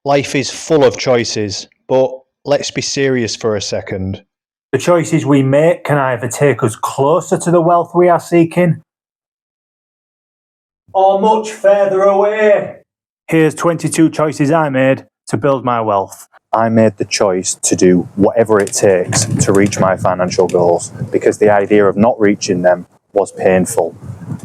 Life is full of choices, but let's be serious for a second. The choices we make can either take us closer to the wealth we are seeking, or much further away. Here's 22 choices I made to build my wealth. I made the choice to do whatever it takes to reach my financial goals because the idea of not reaching them was painful.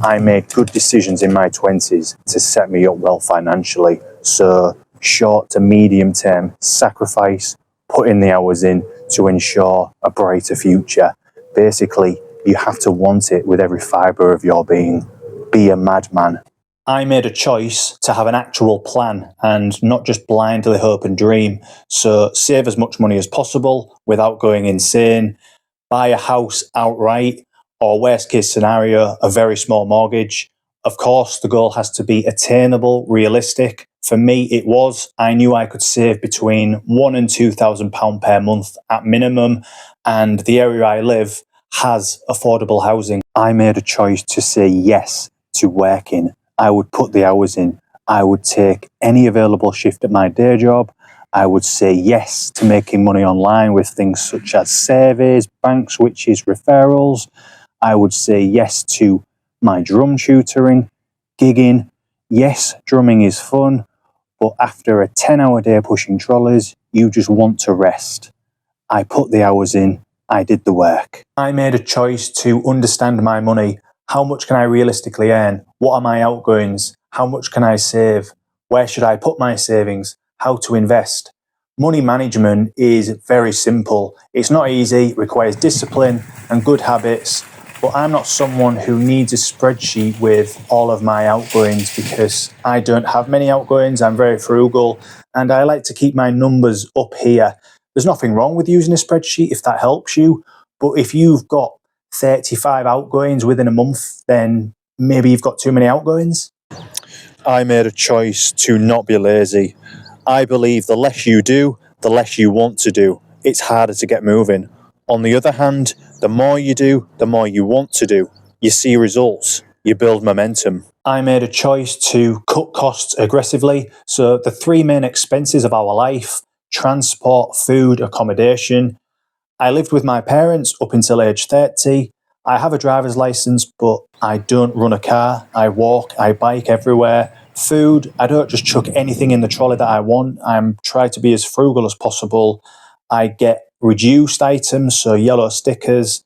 I made good decisions in my 20s to set me up well financially. So, short to medium term sacrifice, putting the hours in to ensure a brighter future. Basically, you have to want it with every fibre of your being. Be a madman. I made a choice to have an actual plan and not just blindly hope and dream. So save as much money as possible without going insane, buy a house outright, or worst case scenario, a very small mortgage. Of course, the goal has to be attainable, realistic. For me, it was. I knew I could save between £1,000 and £2,000 per month at minimum, and the area I live has affordable housing. I made a choice to say yes to working. I would put the hours in. I would take any available shift at my day job. I would say yes to making money online with things such as surveys, bank switches, referrals. I would say yes to my drum tutoring, gigging. Yes, drumming is fun, but after a 10-hour day pushing trolleys, you just want to rest. I put the hours in. I did the work. I made a choice to understand my money. How much can I realistically earn? What are my outgoings? How much can I save? Where should I put my savings? How to invest? Money management is very simple. It's not easy, it requires discipline and good habits, but I'm not someone who needs a spreadsheet with all of my outgoings because I don't have many outgoings. I'm very frugal and I like to keep my numbers up here. There's nothing wrong with using a spreadsheet if that helps you, but if you've got 35 outgoings within a month, then maybe you've got too many outgoings. I made a choice to not be lazy. I believe the less you do, the less you want to do. It's harder to get moving. On the other hand, the more you do, the more you want to do. You see results. You build momentum. I made a choice to cut costs aggressively. So the three main expenses of our life: transport, food, accommodation. I lived with my parents up until age 30. I have a driver's license, but I don't run a car. I walk, I bike everywhere. Food, I don't just chuck anything in the trolley that I want. I'm trying to be as frugal as possible. I get reduced items, so yellow stickers.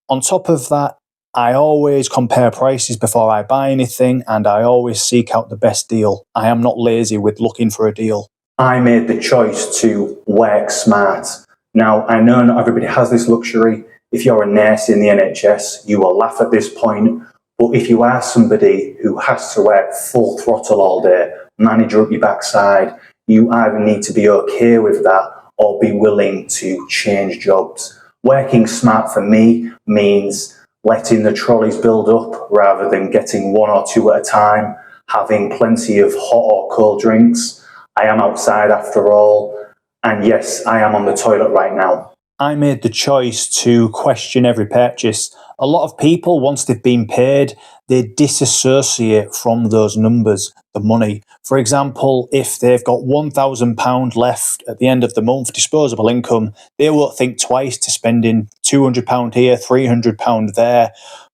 On top of that, I always compare prices before I buy anything, and I always seek out the best deal. I am not lazy with looking for a deal. I made the choice to work smart. Now, I know not everybody has this luxury. If you're a nurse in the NHS, you will laugh at this point. But if you are somebody who has to work full throttle all day, manager up your backside, you either need to be okay with that or be willing to change jobs. Working smart for me means letting the trolleys build up rather than getting one or two at a time, having plenty of hot or cold drinks. I am outside after all, and yes, I am on the toilet right now. I made the choice to question every purchase. A lot of people, once they've been paid, they disassociate from those numbers, the money. For example, if they've got £1,000 left at the end of the month, disposable income, they won't think twice to spending £200 here, £300 there.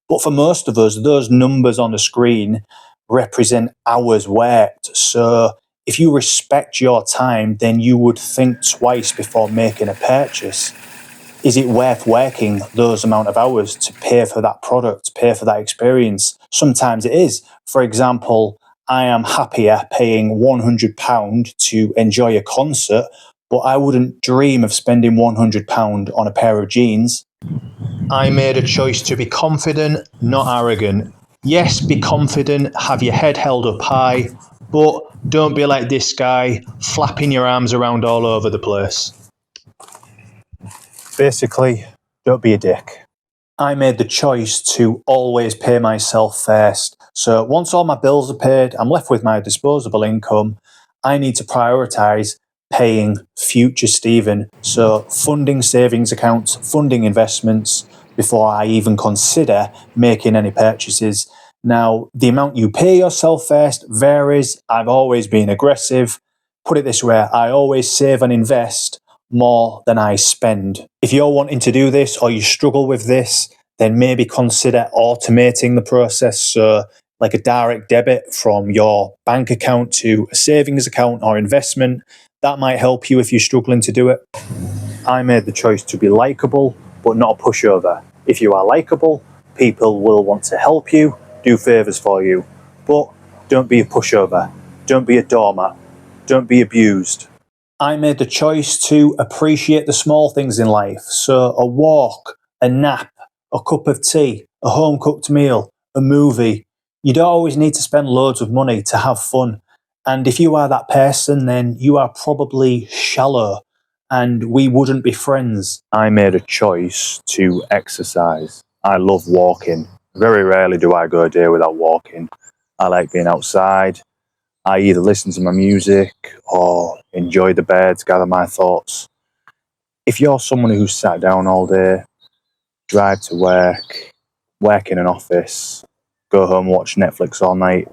But for most of us, those numbers on the screen represent hours worked. So if you respect your time, then you would think twice before making a purchase. Is it worth working those amount of hours to pay for that product, pay for that experience? Sometimes it is. For example, I am happier paying £100 to enjoy a concert, but I wouldn't dream of spending £100 on a pair of jeans. I made a choice to be confident, not arrogant. Yes, be confident, have your head held up high, but don't be like this guy, flapping your arms around all over the place. Basically, don't be a dick. I made the choice to always pay myself first. So once all my bills are paid, I'm left with my disposable income. I need to prioritise paying future Stephen. So funding savings accounts, funding investments before I even consider making any purchases. Now, the amount you pay yourself first varies. I've always been aggressive. Put it this way, I always save and invest more than I spend. If you're wanting to do this or you struggle with this, then maybe consider automating the process. So like a direct debit from your bank account to a savings account or investment. That might help you if you're struggling to do it. I made the choice to be likeable, but not a pushover. If you are likeable, people will want to help you, do favours for you. But don't be a pushover. Don't be a doormat. Don't be abused. I made the choice to appreciate the small things in life. So a walk, a nap, a cup of tea, a home cooked meal, a movie. You don't always need to spend loads of money to have fun. And if you are that person, then you are probably shallow and we wouldn't be friends. I made a choice to exercise. I love walking. Very rarely do I go a day without walking. I like being outside. I either listen to my music or enjoy the birds, gather my thoughts. If you're someone who's sat down all day, drive to work in an office, go home, watch Netflix all night,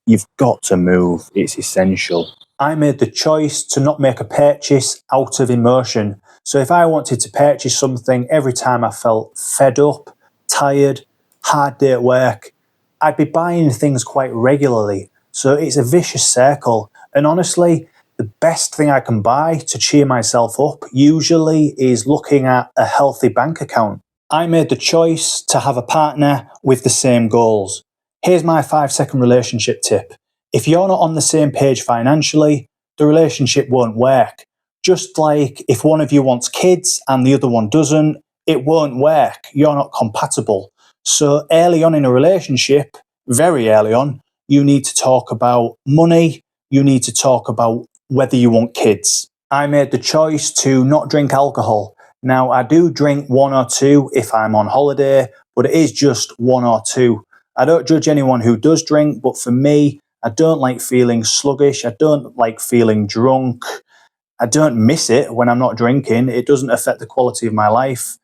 you've got to move. It's essential. I made the choice to not make a purchase out of emotion. So if I wanted to purchase something every time I felt fed up, tired, hard day at work, I'd be buying things quite regularly. So it's a vicious circle. And honestly, the best thing I can buy to cheer myself up usually is looking at a healthy bank account. I made the choice to have a partner with the same goals. Here's my 5-second relationship tip. If you're not on the same page financially, the relationship won't work. Just like if one of you wants kids and the other one doesn't, it won't work. You're not compatible. So early on in a relationship, very early on, you need to talk about money. You need to talk about whether you want kids. I made the choice to not drink alcohol. Now, I do drink one or two if I'm on holiday, but it is just one or two. I don't judge anyone who does drink, but for me, I don't like feeling sluggish. I don't like feeling drunk. I don't miss it when I'm not drinking. It doesn't affect the quality of my life.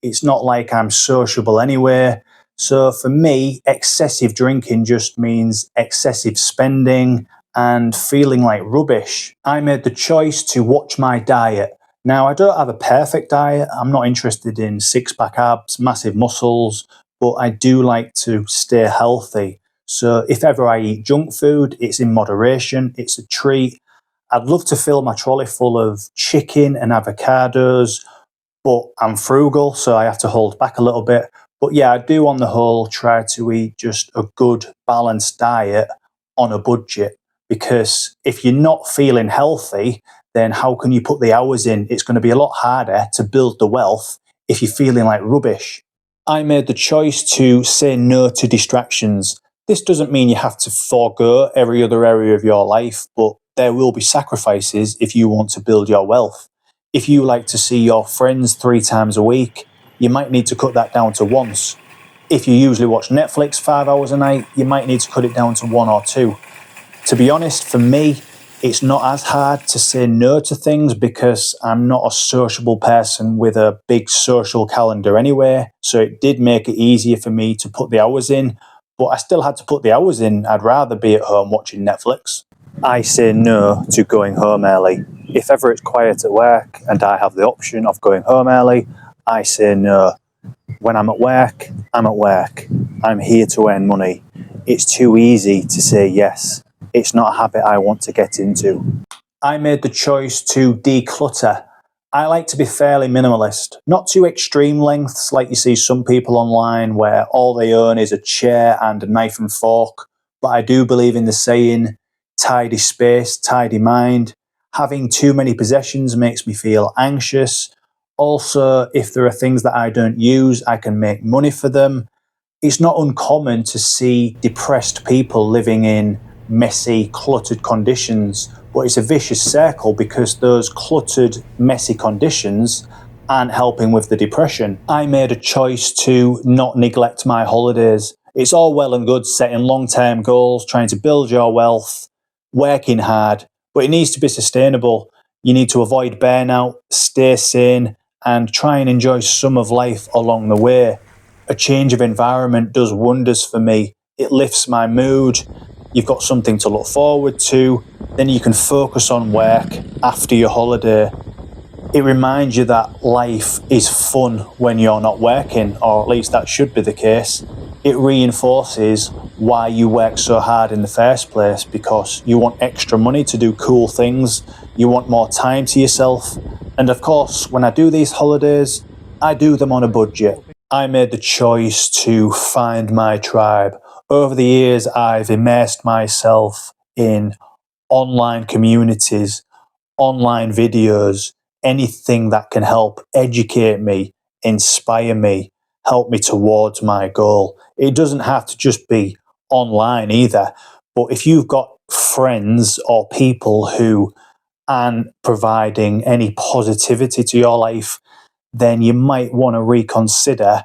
It's not like I'm sociable anyway. So for me, excessive drinking just means excessive spending and feeling like rubbish. I made the choice to watch my diet. Now, I don't have a perfect diet. I'm not interested in six-pack abs, massive muscles, but I do like to stay healthy. So if ever I eat junk food, it's in moderation, it's a treat. I'd love to fill my trolley full of chicken and avocados, but I'm frugal, so I have to hold back a little bit. But yeah, I do on the whole try to eat just a good balanced diet on a budget, because if you're not feeling healthy, then how can you put the hours in? It's going to be a lot harder to build the wealth if you're feeling like rubbish. I made the choice to say no to distractions. This doesn't mean you have to forego every other area of your life, but there will be sacrifices if you want to build your wealth. If you like to see your friends 3 times a week, you might need to cut that down to once. If you usually watch Netflix 5 hours a night, you might need to cut it down to 1 or 2. To be honest, for me, it's not as hard to say no to things because I'm not a sociable person with a big social calendar anyway. So it did make it easier for me to put the hours in, but I still had to put the hours in. I'd rather be at home watching Netflix. I say no to going home early. If ever it's quiet at work and I have the option of going home early, I say no. When I'm at work, I'm at work. I'm here to earn money. It's too easy to say yes. It's not a habit I want to get into. I made the choice to declutter. I like to be fairly minimalist, not to extreme lengths like you see some people online where all they own is a chair and a knife and fork, but I do believe in the saying, tidy space, tidy mind. Having too many possessions makes me feel anxious. Also, if there are things that I don't use, I can make money for them. It's not uncommon to see depressed people living in messy, cluttered conditions, but it's a vicious circle because those cluttered, messy conditions aren't helping with the depression. I made a choice to not neglect my holidays. It's all well and good setting long-term goals, trying to build your wealth, working hard, but it needs to be sustainable. You need to avoid burnout, stay sane, and try and enjoy some of life along the way. A change of environment does wonders for me. It lifts my mood. you've got something to look forward to, then you can focus on work after your holiday. It reminds you that life is fun when you're not working, or at least that should be the case. It reinforces why you work so hard in the first place, because you want extra money to do cool things, you want more time to yourself. And of course, when I do these holidays, I do them on a budget. I made the choice to find my tribe. Over the years, I've immersed myself in online communities, online videos, anything that can help educate me, inspire me, help me towards my goal. It doesn't have to just be online either. But if you've got friends or people who aren't providing any positivity to your life, then you might want to reconsider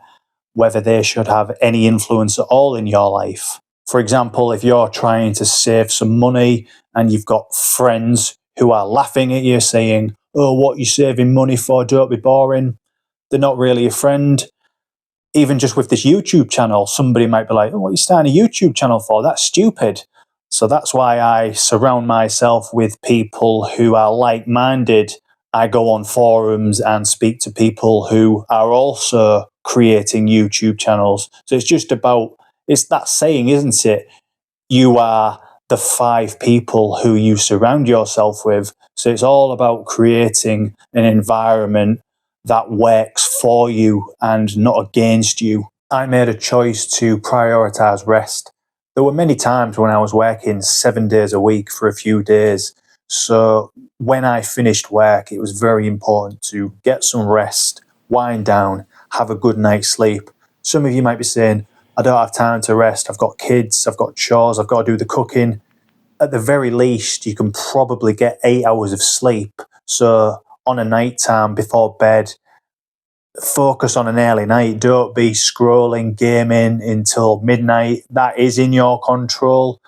whether they should have any influence at all in your life. For example, if you're trying to save some money and you've got friends who are laughing at you saying, "Oh, what are you saving money for? Don't be boring." They're not really a friend. Even just with this YouTube channel, somebody might be like, "Oh, what are you starting a YouTube channel for? That's stupid." So that's why I surround myself with people who are like-minded. I go on forums and speak to people who are also creating YouTube channels. So it's just about, it's that saying, isn't it? You are the 5 people who you surround yourself with. So it's all about creating an environment that works for you and not against you. I made a choice to prioritize rest. There were many times when I was working 7 days a week for a few days. So when I finished work, it was very important to get some rest, wind down, have a good night's sleep. Some of you might be saying, "I don't have time to rest. I've got kids, I've got chores, I've got to do the cooking." At the very least, you can probably get 8 hours of sleep. So on a night time before bed, focus on an early night. Don't be scrolling, gaming until midnight. That is in your control.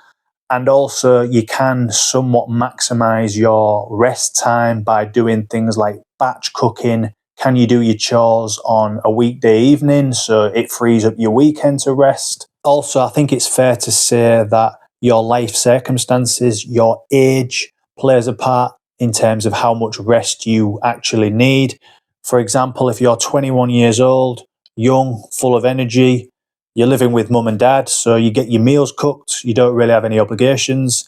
And also, you can somewhat maximize your rest time by doing things like batch cooking. Can you do your chores on a weekday evening so it frees up your weekend to rest? Also, I think it's fair to say that your life circumstances, your age plays a part in terms of how much rest you actually need. For example, if you're 21 years old, young, full of energy, you're living with mum and dad, so you get your meals cooked, you don't really have any obligations.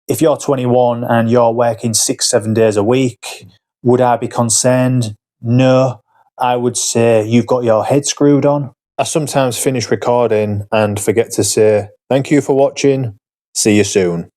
If you're 21 and you're working 6-7 days a week, would I be concerned? No. I would say you've got your head screwed on. I sometimes finish recording and forget to say, thank you for watching. See you soon.